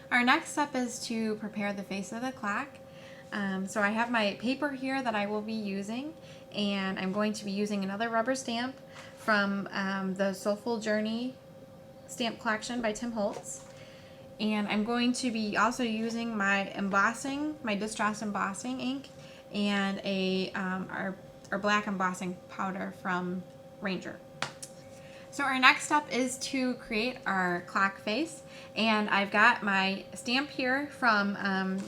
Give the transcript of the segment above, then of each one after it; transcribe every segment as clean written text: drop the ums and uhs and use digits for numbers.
Our next step is to prepare the face of the clock. So I have my paper here that I will be using, and I'm going to be using another rubber stamp from the Soulful Journey stamp collection by Tim Holtz. And I'm going to be also using my distress embossing ink, and our black embossing powder from Ranger. So our next step is to create our clock face, and I've got my stamp here from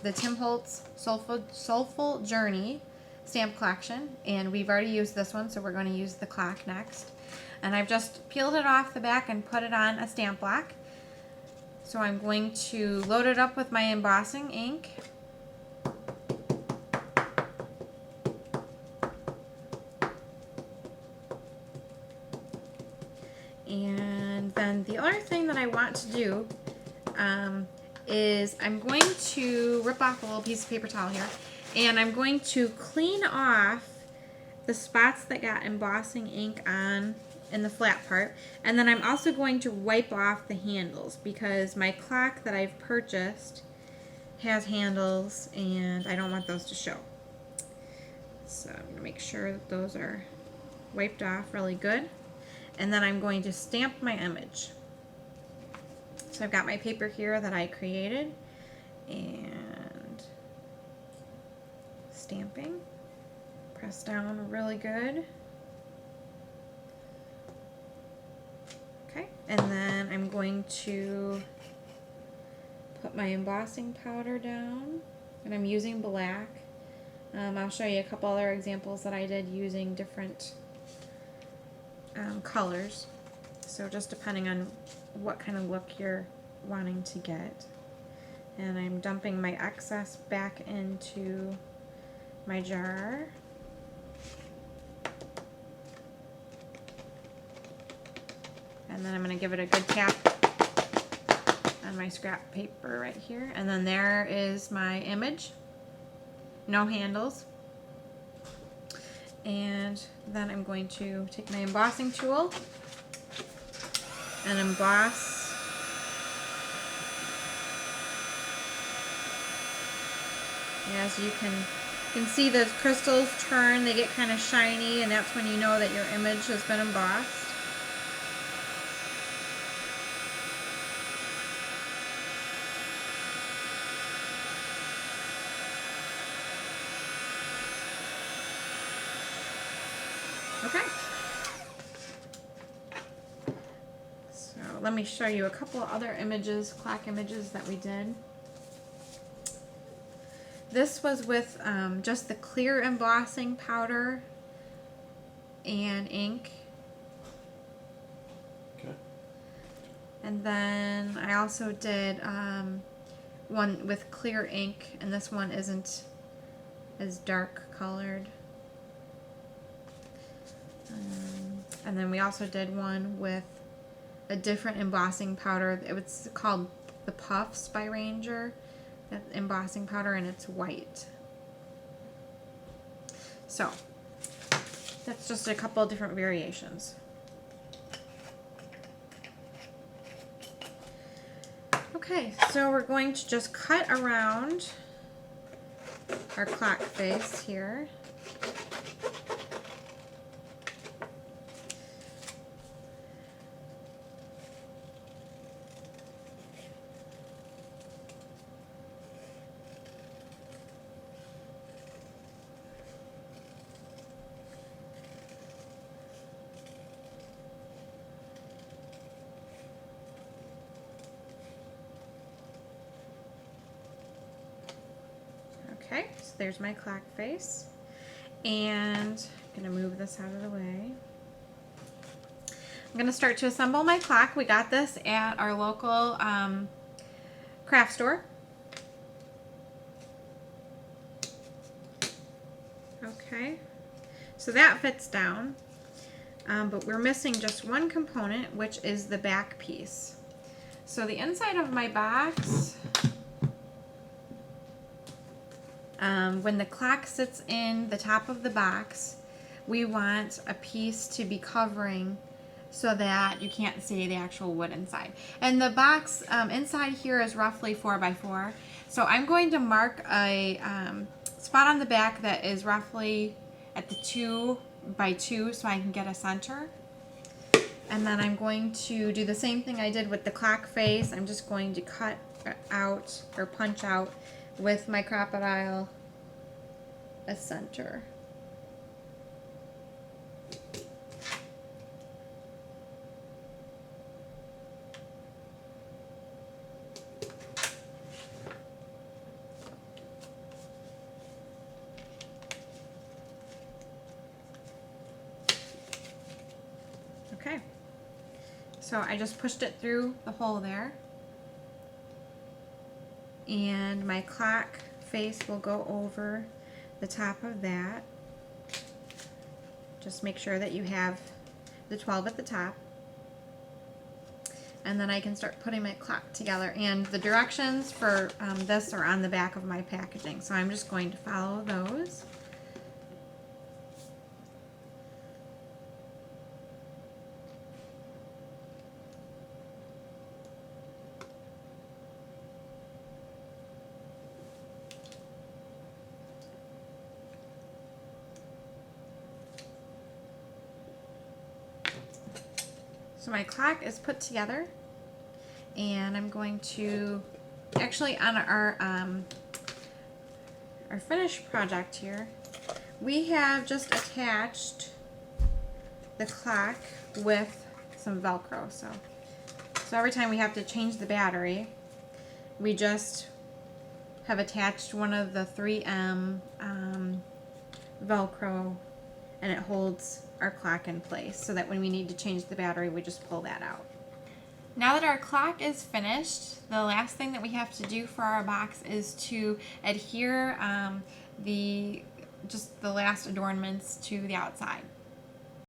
the Tim Holtz Soulful Journey stamp collection, and we've already used this one, so we're going to use the clock next. And I've just peeled it off the back and put it on a stamp block. So I'm going to load it up with my embossing ink. And then the other thing that I want to do is I'm going to rip off a little piece of paper towel here, and I'm going to clean off the spots that got embossing ink on in the flat part, and then I'm also going to wipe off the handles because my clock that I've purchased has handles and I don't want those to show. So I'm going to make sure that those are wiped off really good. And then I'm going to stamp my image. So I've got my paper here that I created, and stamping. Press down really good. Okay, and then I'm going to put my embossing powder down, and I'm using black. I'll show you a couple other examples that I did using different colors, so just depending on what kind of look you're wanting to get. And I'm dumping my excess back into my jar. And then I'm going to give it a good tap on my scrap paper right here. And then there is my image. No handles. And then I'm going to take my embossing tool and emboss as you can see the crystals turn, they get kind of shiny, and that's when you know that your image has been embossed. Okay. So let me show you a couple of other images, clock images that we did. This was with just the clear embossing powder and ink. Okay. And then I also did one with clear ink, and this one isn't as dark colored. And then we also did one with a different embossing powder. It was called the Puffs by Ranger, that embossing powder, and it's white. So that's just a couple of different variations. Okay, so we're going to just cut around our clock face here. Okay, so there's my clock face, and I'm going to move this out of the way. I'm going to start to assemble my clock. We got this at our local craft store. Okay, so that fits down, but we're missing just one component, which is the back piece. So the inside of my box, when the clock sits in the top of the box, we want a piece to be covering so that you can't see the actual wood inside. And the box inside here is roughly 4x4. So I'm going to mark a spot on the back that is roughly at the 2x2 so I can get a center. And then I'm going to do the same thing I did with the clock face. I'm just going to cut out or punch out with my crocodile a center. Okay, so I just pushed it through the hole there, and my clock face will go over the top of that. Just make sure that you have the 12 at the top, and then I can start putting my clock together. And the directions for this are on the back of my packaging, so I'm just going to follow those. So my clock is put together, and I'm going to actually on our finished project here, we have just attached the clock with some Velcro. So every time we have to change the battery, we just have attached one of the 3M Velcro, and it holds our clock in place so that when we need to change the battery, we just pull that out. Now that our clock is finished, the last thing that we have to do for our box is to adhere just the last adornments to the outside.